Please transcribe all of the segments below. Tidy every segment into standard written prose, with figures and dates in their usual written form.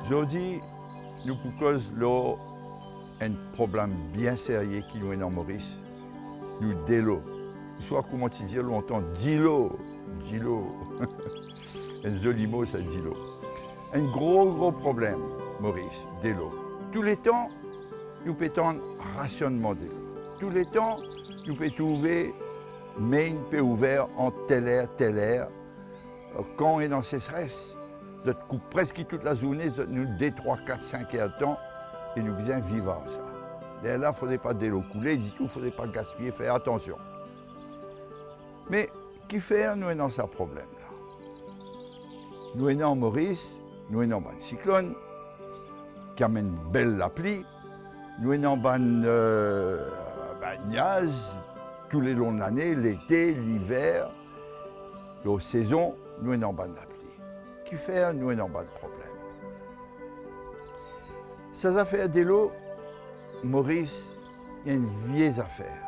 Aujourd'hui, nous cause là un problème bien sérieux qui nous est dans Maurice. Nous de l'eau. Soit comment tu dis longtemps, d'îlot. Un joli mot, ça dit l'eau. Un gros problème, Maurice, de l'eau. Tous les temps, nous pétons rationnement de l'eau. Tous les temps, nous pouvons trouver main peu ouvert en tel air. Quand on est dans sécheresse, je coupe presque toute la journée, nous 2, 3, 4, 5 heures de temps, et nous bien vivre ça. Et là, il ne faudrait pas de l'eau couler, du tout, il ne faudrait pas gaspiller, faire attention. Mais, qui fait, nous avons ce problème-là. Nous avons en Maurice, nous avons un cyclone, qui amène belle la pluie, nous avons un nuage, tous les longs de l'année, l'été, l'hiver, aux saisons, nous avons la pluie. Qui fait, nous avons pas de problème. Ces affaires de l'eau, Maurice, il y a une vieille affaire.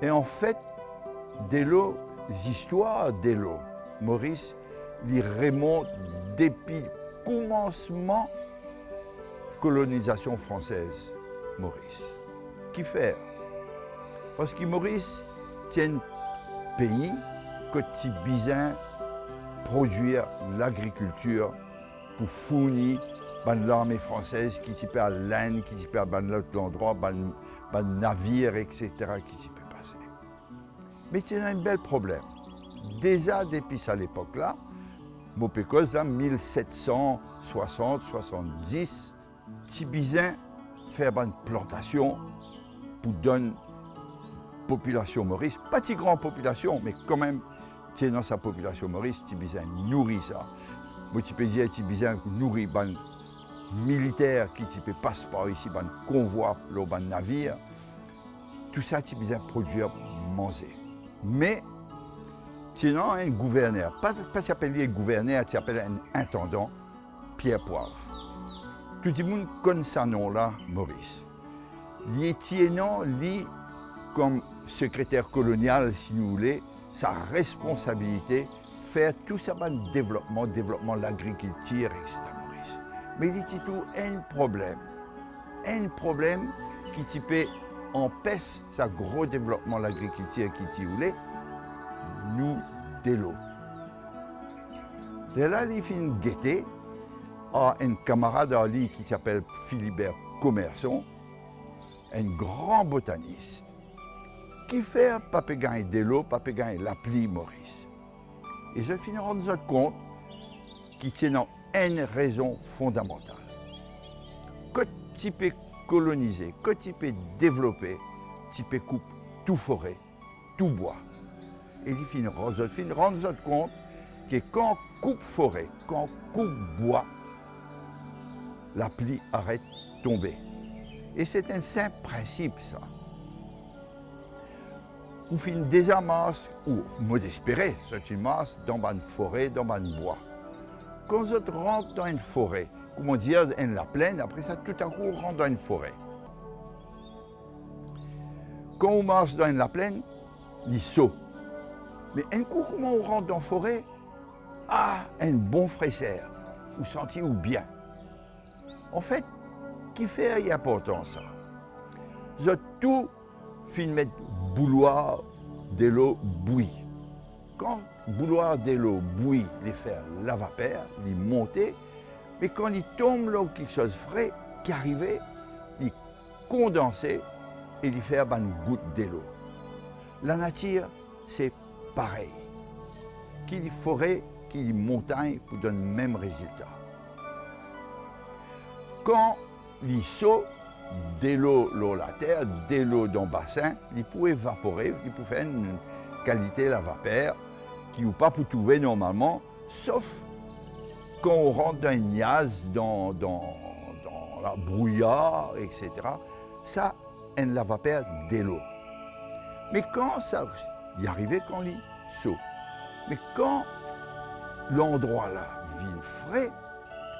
Et en fait, de l'eau, les histoires de l'eau, Maurice, les remontent depuis le commencement de la colonisation française, Maurice. Qui fait? Parce que Maurice, c'est un pays que tu as besoin produire l'agriculture pour fournir l'armée française qui peut à l'Inde, qui peut à l'autre endroit, navire, etc. qui peut passer. Mais c'est un bel problème. Déjà depuis à l'époque-là, Mopécos, en 1760-70, tu besoin faire une plantation pour donner population Maurice, pas si grande population, mais quand même, dans sa population Maurice, tu as besoin de nourrir ça. Moi, tu peux dire que tu as besoin de nourrir les militaires qui passent par ici, les convois, les navires. Tout ça, tu as besoin de produire, manger. Mais, sinon, un gouverneur, pas s'appeler gouverneur, tu appelles un intendant, Pierre Poivre. Tout le monde connaît ce nom-là, Maurice. Il est comme secrétaire colonial, si vous voulez, sa responsabilité, faire tout ça, développement de l'agriculture, etc. Maurice. Mais il y a tout un problème qui peut empêcher ce gros développement de l'agriculture qui voulait, nous, de l'eau. Et là, il fait une gaieté à un camarade à lui qui s'appelle Philibert Commerson, un grand botaniste, qui fait papégain de l'eau, papégain la pluie Maurice. Et je finis rendre compte qu'il tient une raison fondamentale. Quand tu peux coloniser, quand tu peux développer, tu peux couper tout forêt, tout bois. Et il finit rendre compte que quand on coupe forêt, quand on coupe bois, la pluie arrête de tomber. Et c'est un simple principe, ça. Ou fait une désamasse, ou moi d'espérer, c'est une masse dans une forêt, dans un bois. Quand on rentre dans une forêt, comment dire, dans la plaine, après ça, tout à coup, on rentre dans une forêt. Quand on marche dans la plaine, il saut. Mais un coup, comment on rentre dans la forêt, un bon fraîcheur, ou senti ou bien. En fait, qui fait important ça? Je tout fin mettre bouloir de l'eau bouillie. Quand bouloir de l'eau bouillie, les faire la vapeur, les monter, mais quand il tombe là quelque chose de frais qui arrivait, il condenser et il faire une goutte de l'eau. La nature, c'est pareil. Qu'il y forêt, qu'il y montagne pour donner le même résultat. Quand il saut de l'eau dans la terre, de l'eau dans le bassin, il peut évaporer, il peut faire une qualité de la vapeur qui n'est pas pour trouver normalement, sauf quand on rentre dans une nuage, dans la brouillard, etc. Ça, c'est la vapeur de l'eau. Mais quand ça y arrivait quand il saut. Mais quand l'endroit là vient frais,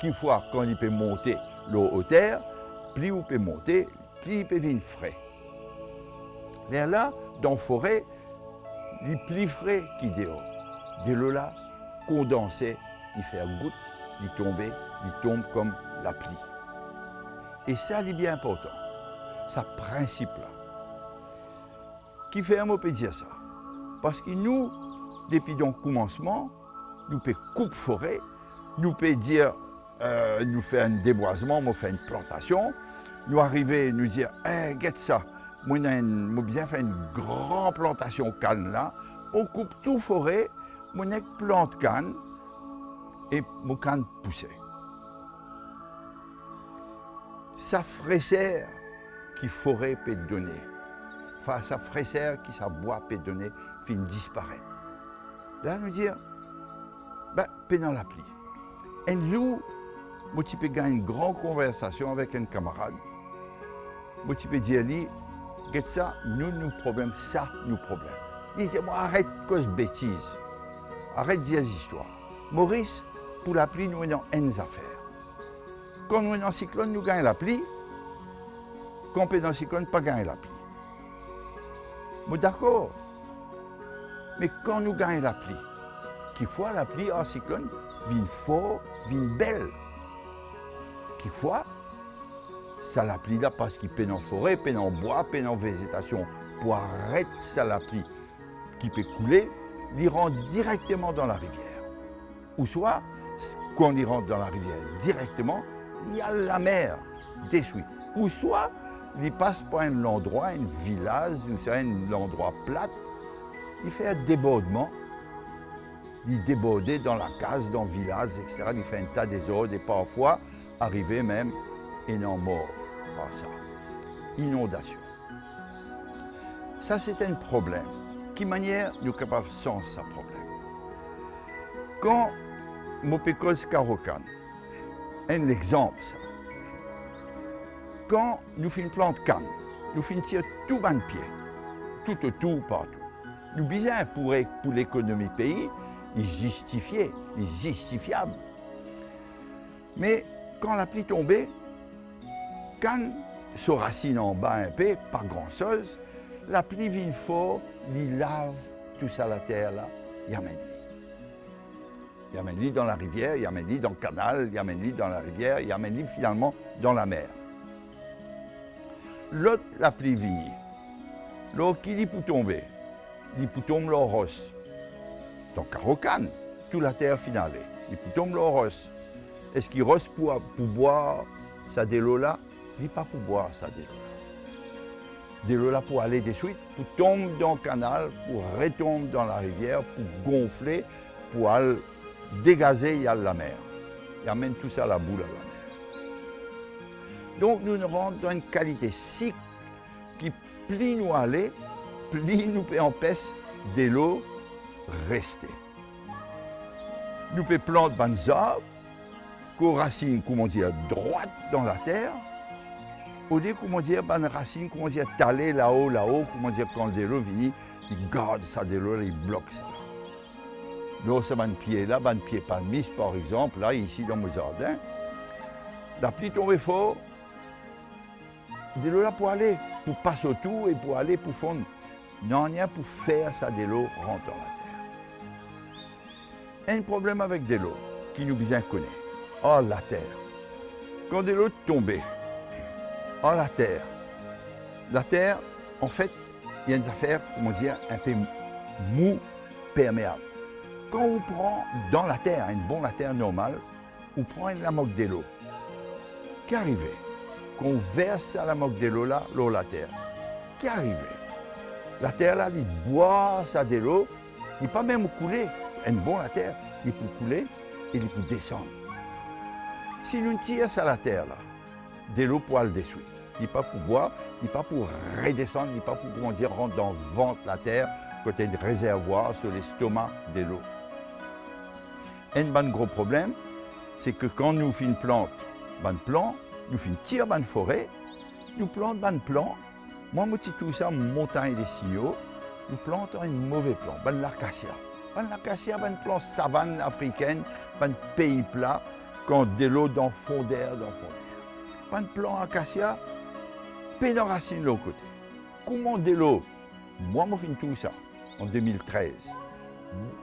qu'il faut quand il peut monter l'eau aux terres, plus il peut monter, plus il peut venir frais. Mais là, dans la forêt, il est plus frais qu'il dehors. De l'eau là, condensée, il fait une goutte, il tombe comme la pluie. Et ça, c'est bien important. Ça principe là. Qui fait un mot peut dire ça? Parce que nous, depuis le commencement, nous pouvons couper forêt, nous pouvons dire, nous faire un déboisement, nous faire une plantation, nous arriver, nous dire, regarde ça, moi j'ai bien fait une grande plantation canne là, on coupe tout forêt, moi j'ai plante canne et mon canne poussait. Ça fraîcheur qui forêt peut donner, enfin ça fraîcheur qui ça bois peut donner, fin disparaître. Là nous dire, pendant la pluie. Un jour, moi tu peux gagner une grande conversation avec un camarade. Moi tu peux dire lui, regarde ça, nous problème, ça nous problème. Il dit moi arrête cause bêtise, arrête de dire des histoires. Maurice, pour la pluie nous avons une affaire. Quand nous sommes en cyclone, nous gagnons la pluie. Quand on est dans le cyclone, pas gagner la pluie. Moi d'accord. Mais quand nous gagnons la pluie, qu'il fois la pluie en cyclone, vient fort, vient belle. Qu'il fois, ça la pluie là parce qu'il peine en forêt, peine en bois, peine en végétation. Pour arrêter ça la pluie qui peut couler, il rentre directement dans la rivière. Ou soit, quand il rentre dans la rivière directement, il y a la mer des suites. Ou soit, il passe par un endroit, un village, ou c'est un endroit plat, il fait un débordement. Il débordait dans la case, dans le village, etc. Il fait un tas désordre et parfois, arrivé même, il en mort par ça. Inondation. Ça, c'est un problème. Qui manière nous sommes capables sans ce problème? Quand Mopécos Carocan, un exemple, ça. Quand nous faisons une plante canne, nous faisons tirer tout bas de pied, tout autour, partout. Nous besoin pour l'économie pays, il est justifiable. Mais quand la pluie tombait, quand se racine en bas un peu, pas grand-chose, la pluie vient fort, il lave tout ça la terre là, il amène. Il amène dans la rivière, il amène dans le canal, il amène dans la rivière, il amène finalement dans la mer. L'autre, la pluie vient. L'autre qui dit pour tomber, il peut tomber l'oros. Donc, Carocan, toute la terre finale, il peut tomber l'oros. Est-ce qu'il reste pour boire sa délo là? Il dit pas pour boire sa délo là. Délo là pour aller des suites, pour tomber dans le canal, pour retomber dans la rivière, pour gonfler, pour aller dégazer, il y a la mer. Il amène tout ça à la boule à la mer. Donc, nous rentrons dans une qualité cycle qui plie nous aller, plie nous empêche de l'eau rester. Nous pouvons planter des arbres, qu'aux racines, comment dire, droites dans la terre, ou des, comment dire, des racines, comment dire, talées là-haut, comment dire, quand de l'eau vient, ils gardent ça de l'eau, ils bloquent ça. L'eau, c'est un pied là, un pied pas mis, par exemple, là, ici, dans mon jardin. La pluie tombe fort, de l'eau là pour aller, pour passer autour et pour aller, pour fondre. Non, rien pour faire ça de l'eau rentre dans la terre. Un problème avec de l'eau, qui nous bien connaît. Oh, la terre. Quand de l'eau tombait, oh, la terre, en fait, il y a une affaire, comment dire, un peu mou, perméable. Quand on prend dans la terre, une bonne la terre normale, on prend la moque de l'eau. Qu'arrive? Qu'on verse à la moque de l'eau là, l'eau la terre. Qu'arrive? La terre là, il boit ça de l'eau, il ne peut pas même couler. Une bonne la terre, il peut couler et il peut descendre. Si nous tirons ça à la terre là, de l'eau pour aller dessus, il n'est pas pour boire, il n'est pas pour redescendre, il n'est pas pour, comment dire, rentrer dans le ventre la terre, côté de réservoir sur l'estomac de l'eau. Un bon gros problème, c'est que quand nous faisons une plante, un plant, nous faisons tirer une forêt, nous plantons un plant, moi, je tout ça, montagne des signaux, nous plantons un mauvais plant, l'acacia. L'acacia, un plant savane africaine, un pays plat, quand de l'eau dans fond d'air, Un plant acacia, peine racine de l'autre côté. Comment de l'eau, moi, je fais tout ça en 2013.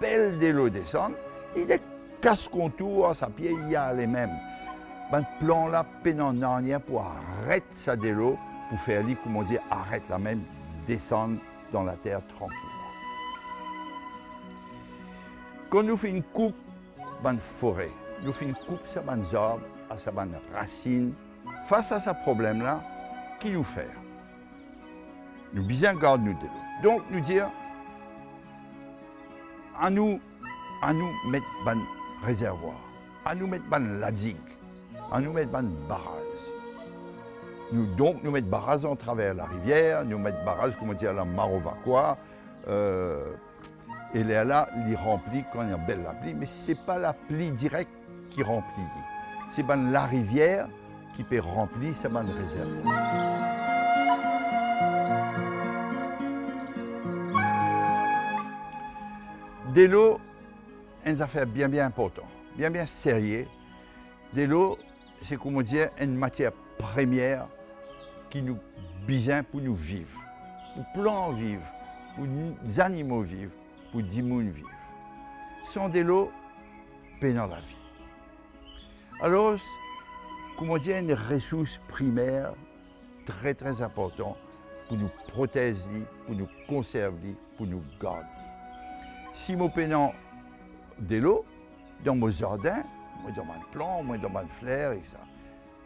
Belle de l'eau descend, il est casse-contour, sa pied, il y a les mêmes. Ben, plan là, pénant en pour arrêter ça de l'eau, pour faire lui, comme on dit, arrête la même, descendre dans la terre tranquillement. Quand nous faisons une coupe, ben forêt, nous faisons une coupe, ça ben arbres, à sa ben racine, face à ce problème-là, qui nous fait? Nous bien garder nous de l'eau. Donc, nous dire, à nous mettre un réservoir, à nous mettre la digue, à nous mettre un barrage. Donc, nous mettre barrage en travers la rivière, nous mettre barrage, comme on dit, à la Marovaquois, et là, il remplit quand il y a belle la pluie, mais ce n'est pas la pluie directe qui remplit. C'est la rivière qui peut remplir sa réservoir. De l'eau, une affaire bien importante, bien sérieuse. De l'eau, c'est comme dire une matière première qui nous besoin pour nous vivre, pour plants vivre, pour les animaux vivre, pour les humains vivre. Sans de l'eau, pas dans la vie. Alors, comme dire, une ressource primaire très importante pour nous protéger, pour nous conserver, pour nous garder. Si nous prenons de l'eau dans mon jardin, moi dans mon plant, moi dans mon fleur et ça.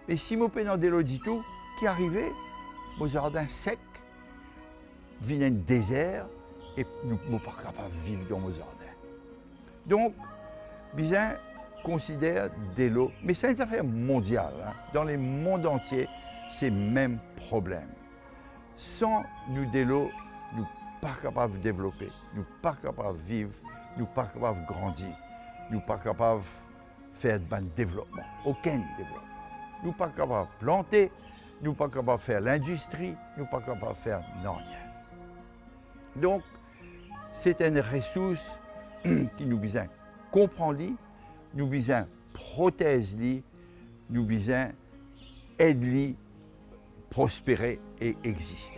Et si nous prenons de l'eau du tout, qui arrivait, mon jardin sec, vient un désert et nous ne sommes pas capables de vivre dans mon jardin. Donc, bien considère de l'eau, mais c'est une affaire mondiale. Hein. Dans le monde entier, c'est le même problème. Sans nous de l'eau, nous ne sommes pas capables de développer, nous ne sommes pas capables de vivre, nous ne sommes pas capables de grandir, nous ne sommes pas capables de faire de développement, aucun développement. Nous ne sommes pas capables de planter, nous ne sommes pas capables de faire l'industrie, nous ne sommes pas capables de faire rien. Donc, c'est une ressource qui nous besoin comprendre, nous besoin protéger, nous besoin aider, prospérer et exister.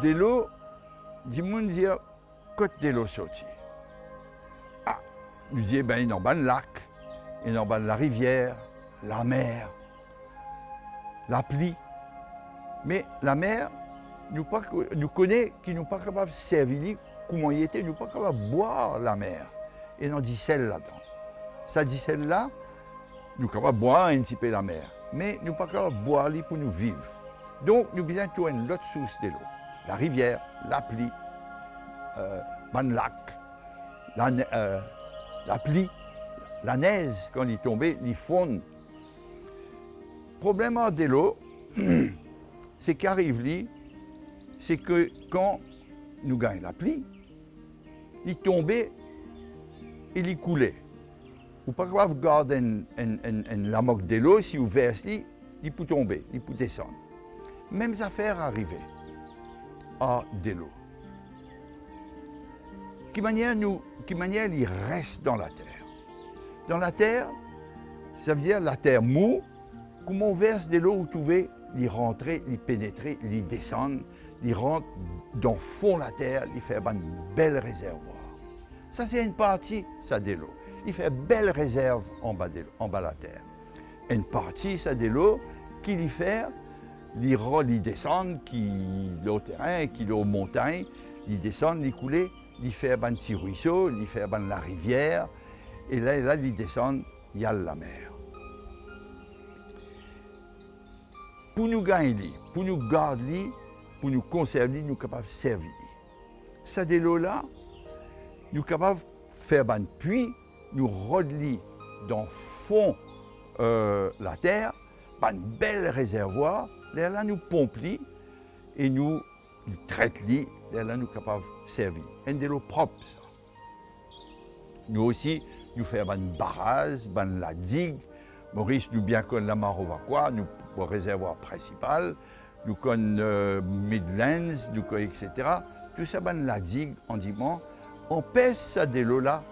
De l'eau, du monde dit côte de l'eau sortie. Ah, nous dit ben il y a un lac, il y a la rivière, la mer, la pluie. Mais la mer, nous connaît qui nous pas capable de servir comment il était, nous pas capable de boire la mer. Et on dit celle là-dedans. Ça dit celle-là, nous sommes capables de boire un petit peu la mer, mais nous pas capables de boire pour nous vivre. Donc nous besoin trouver une autre source de l'eau. La rivière, la pluie, le lac, la pluie, la neige, quand il est tombé, il fond. Le problème de l'eau, c'est qu'arrive, c'est que quand nous gagnons la pluie, il tombait et il coulait. Vous ne pouvez pas garder une lamoque de l'eau, si vous versez, il peut tomber, il peut descendre. Même affaire arrivée à de l'eau. De quelle manière il reste dans la terre? Dans la terre, ça veut dire la terre mou, comme on verse de l'eau, vous pouvez y rentrer, y pénétrer, y descendre, y rentre dans le fond de la terre, il fait un bel réservoir. Ça, c'est une partie, ça de l'eau. Il fait une belle réserve en bas de la terre. Une partie, ça de l'eau, qui lui fait, il descend, qui au terrain, qui aux montagnes, il descend, il coule, il fait un petit ruisseau, il fait la rivière, et là, il descend, il y a la mer. Pour nous gagner, pour nous garder, pour nous conserver, nous sommes capables de servir. Ça de l'eau-là, nous sommes capables de faire un puits, nous relis dans le fond la terre, un bel réservoir, là nous pompons et nous traitons, là nous sommes capables de servir. C'est de l'eau propre, ça. Nous aussi, nous faisons un barrage, la digue. Maurice, nous bien connaissons la Marovaquois, nous le réservoir principal, nous connaissons Midlands, nous connaissons, etc. Tout ça, la digue, on dit, on pèse ça de l'eau là,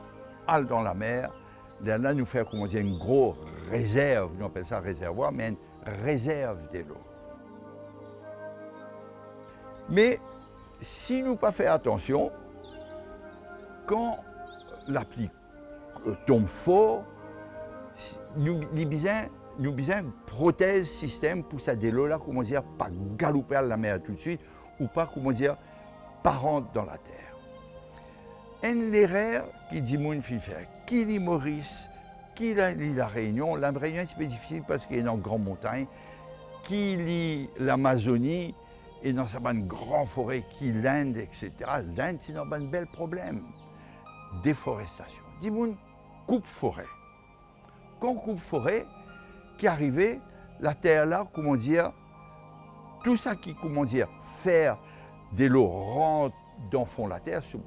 dans la mer, Là, nous faisons, comment dire, une grosse réserve, nous appelons ça réservoir, mais une réserve de l'eau. Mais si nous pas fait attention, quand la pluie tombe fort, nous besoin protéger le système pour ça de l'eau là, comment dire, pas galoper à la mer tout de suite, ou pas, comment dire, pas rentrer dans la terre. Une l'erreur qui dit mon faire, qui lit Maurice, qui lit la Réunion. La Réunion est un peu difficile parce qu'il y a une grande montagne, qui lit l'Amazonie et dans sa bonne grande forêt, qui l'Inde, etc. L'Inde, c'est un bel problème. Déforestation. Dit mon coupe forêt. Quand coupe forêt, qui arrivait, la terre là, comment dire, tout ça qui, comment dire, faire de l'eau rentre dans le fond de la terre, sur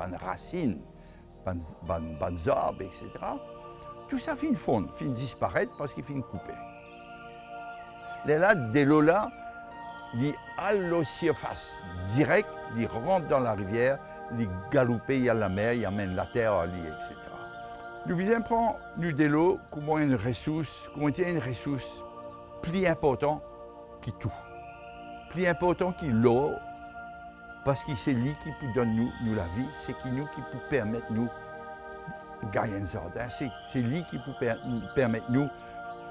les racines, les arbres, etc. Tout ça finit fondre, finit disparaître parce qu'il finit couper. Là, de l'eau là, il à la surface direct, il rentre dans la rivière, il galope, il y a la mer, il amène la terre à l'île, etc. Nous besoin prendre de l'eau comme une ressource, plus importante que tout. Plus important que l'eau, parce que c'est lui qui peut donner nous la vie, c'est nous qui peut permettre nous gagner un jardin, c'est lui qui peut permettre nous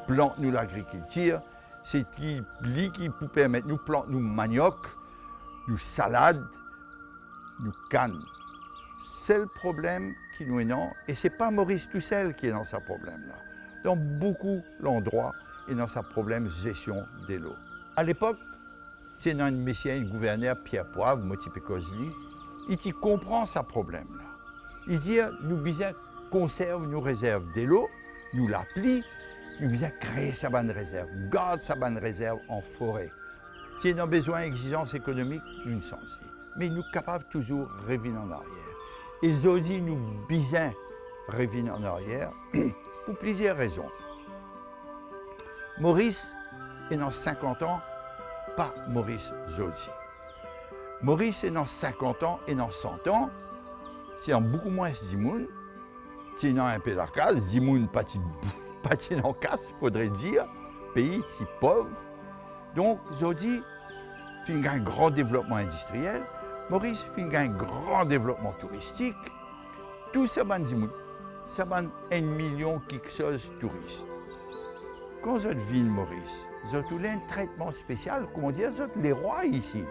planter nous l'agriculture, c'est lui qui peut permettre nous planter nous manioc, nous salades, nous cannes. C'est le problème qui nous est non, et ce n'est pas Maurice tout seul qui est dans ce problème-là. Dans beaucoup d'endroits, il est dans ce problème de gestion de l'eau. À l'époque, c'est un monsieur, le gouverneur Pierre Poivre, Motipe Cosli, il comprend ce problème-là. Il dit, nous besoin conserver nos réserves de l'eau, nous l'appelons, nous besoin créer sa bonne réserve, garde sa bonne réserve en forêt. Si nous avons besoin d'exigences économiques, nous sommes ici. Mais nous sommes capables toujours de revenir en arrière. Et Zodi nous besoin de revenir en arrière pour plusieurs raisons. Maurice est dans 50 ans, pas Maurice Zodi. Maurice est dans 50 ans et dans 100 ans, c'est en beaucoup moins de monde, c'est dans un peu la case, 10 monde pas dans casse, faudrait dire, pays si pauvre. Donc Zodi fait un grand développement industriel, Maurice fait un grand développement touristique, tout ça va dire, ça va 1 million quelque chose de touristes. Quand vous êtes ville Maurice, vous avez un traitement spécial, comment dire, vous êtes les rois ici.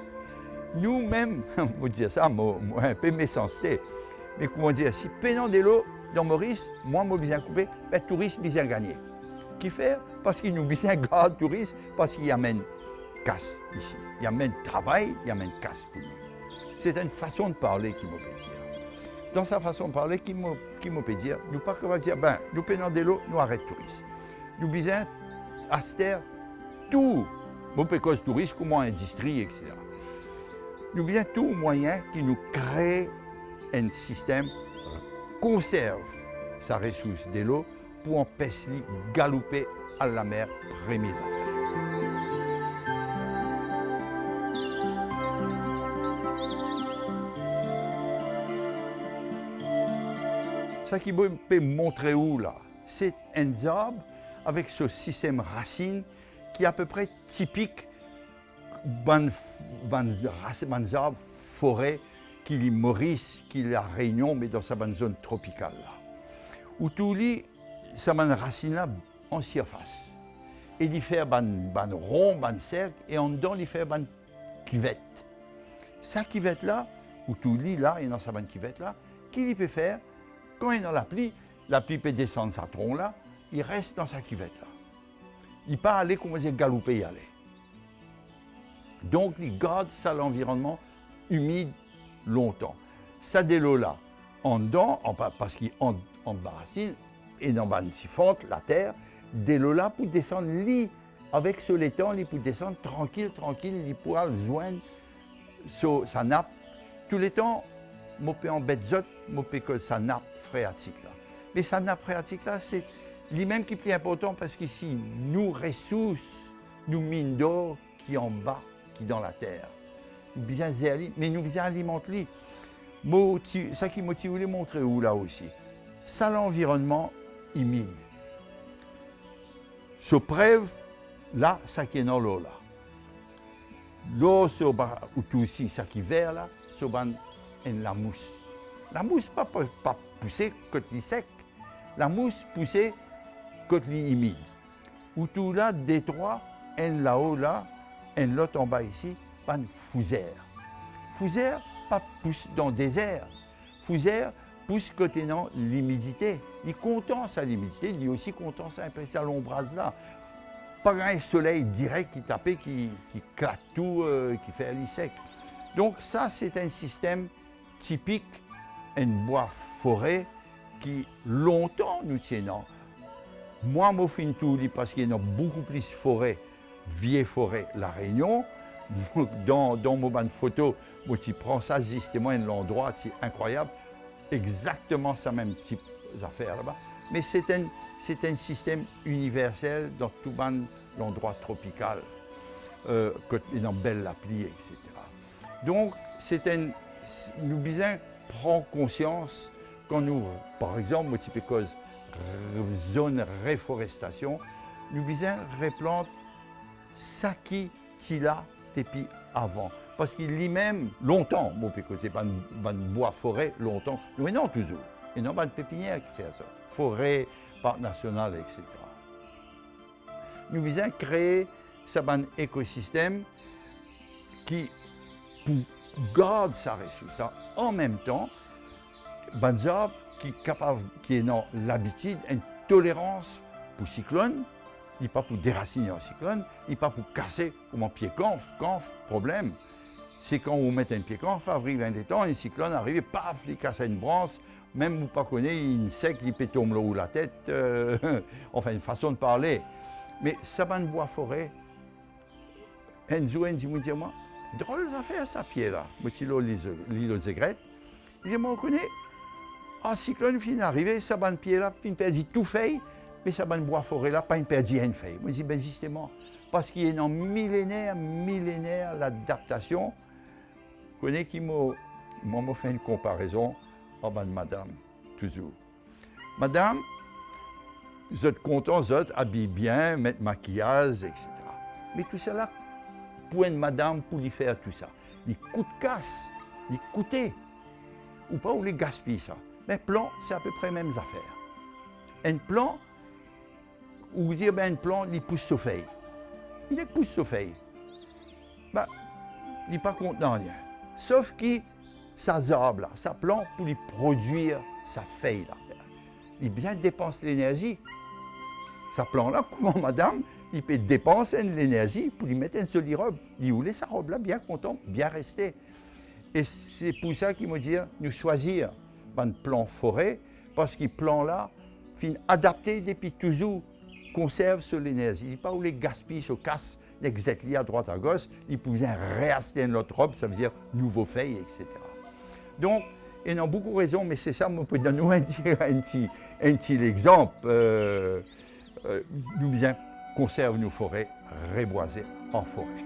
Nous-mêmes, on va dire ça, moi un peu méchanceté, mais comment dire, si peinant de l'eau dans Maurice, moi bien coupé, les touristes bien gagné. Qui fait? Parce qu'ils nous bien gardent touristes, parce qu'ils amènent casse ici. Ils amènent travail, ils amènent casse pour nous. C'est une façon de parler qui me peut dire. Dans sa façon de parler, qui me peut dire, nous pas qu'on va dire, ben, nous peinons de l'eau, nous arrêtons touristes. Nous besoin à cette terre, tout, bon, cause tourisme, comment industrie, etc. Nous besoin tout moyen qui nous crée un système conserve sa ressource de l'eau pour empêcher de galoper à la mer première. Ce qui peut montrer où là, c'est un arbre avec ce système racine qui est à peu près typique d'un arbre forêt qui est Maurice, qui est la Réunion, mais dans sa bonne zone tropicale là. Où tout lit, ça bonne racine là en surface. Et il fait un rond, un cercle, et en dedans, il fait une cuvette. Sa cuvette là, où tout lit là, et dans sa bonne cuvette là, qu'il peut faire, quand il est dans la pluie peut descendre sa tronc là, il reste dans sa cuvette là. Il ne peut pas aller, comment dire, galoper y aller. Donc, il garde ça l'environnement humide longtemps. Ça de l'eau là, en dedans, parce qu'il en racine, et dans la siphonte, la terre, de l'eau là pour descendre lit. Avec ce laiton, il peut descendre tranquille, il pourra joindre sa nappe. Tous les temps, je peux en bête zot, je peux que sa nappe phréatique là. Mais sa nappe phréatique là, c'est lui-même qui est plus important parce qu'ici, nous ressources, nous mines d'or qui en bas, qui dans la terre. Nous besoin mais nous besoin alimenter. Ça qui motive les montrer où là aussi. Ça l'environnement humide. Ce preuve, là, ça qui est dans l'eau là. L'eau, ou tout aussi, ça qui est vert là, c'est la mousse. La mousse pas poussée quand il est sec. La mousse poussée quand il est humide. Ou tout là, détroit, en là-haut là, en l'autre en bas ici, pas une fougère. Fougère, pas pousse dans le désert. Fougère pousse côté dans l'humidité. Il condense à l'humidité, il est aussi condense un peu à l'ombrage là. Pas un soleil direct qui tape, qui claque tout, qui fait aller sec. Donc ça, c'est un système typique, un bois forêt qui longtemps nous tient. Moi, je fais tout parce qu'il y a beaucoup plus de forêts, vieilles forêts, La Réunion. Dans mon photo, tu prends ça justement un endroit incroyable, exactement ça même type d'affaires là-bas. Mais c'est un système universel dans tout l'endroit tropical, dans belle l'appli, etc. Donc, nous devons prendre conscience quand nous, par exemple, au type cause zone réforestation, nous devons replanter ça qui est là depuis avant. Parce qu'il lui-même, longtemps, c'est pas un bois forêt, longtemps, mais non toujours. Et non pas une pépinière qui fait ça. Forêt, parc national, etc. Nous devons créer un écosystème qui garde sa ressource. En même temps, des arbres qui ont l'habitude, une tolérance pour cyclone, il pas pour déraciner un cyclone, il pas pour casser comme un pied canf, problème. C'est quand on met un pied canf, arrive un temps, un cyclone arrive, paf, il casse une branche, même vous pas connaissez, il sec, il peut tomber là où la tête, enfin une façon de parler. Mais ça va bois forêt, un jour, dit moi, drôle d'affaire ça pied là, moi l'île aux aigrettes, il dit moi on connaît, un cyclone finit d'arriver, ça va pied là, fin perdit tout fait. Mais ça va bois forêt là, pas une perdue une feuille. Moi je dis ben justement, parce qu'il y a dans millénaire l'adaptation. Je connais qui m'a fait une comparaison, madame, toujours. Madame, vous êtes content, vous êtes habillé bien, mettre maquillage, etc. Mais tout cela, pour une madame, pour lui faire tout ça, il coûte casse, il coûtait. Ou pas, ou les gaspille ça. Mais plan, c'est à peu près les mêmes affaires. Un plan, ou vous dire, ben, un plan, il pousse sa feuille. Il pousse sa feuille. Ben, il n'est pas content rien. Sauf que ça arbre là, ça plan pour lui produire sa feuille là. Il bien dépense l'énergie. Ça plan là, comment madame, il peut dépenser l'énergie pour lui mettre une jolie robe. Il voulait sa robe là, bien content, bien resté. Et c'est pour ça qu'il me dit, nous choisir un plan forêt, parce qu'il plan là, fin adapté depuis toujours, conserve sur l'énergie. Il n'est pas où les gaspille, se casse, exactement à droite à gauche, il peut réacheter notre robe, ça veut dire nouveau feuille, etc. Donc, il y a beaucoup de raisons, mais c'est ça, on peut donner un petit exemple. Nous bien conserve nos forêts reboisées en forêt.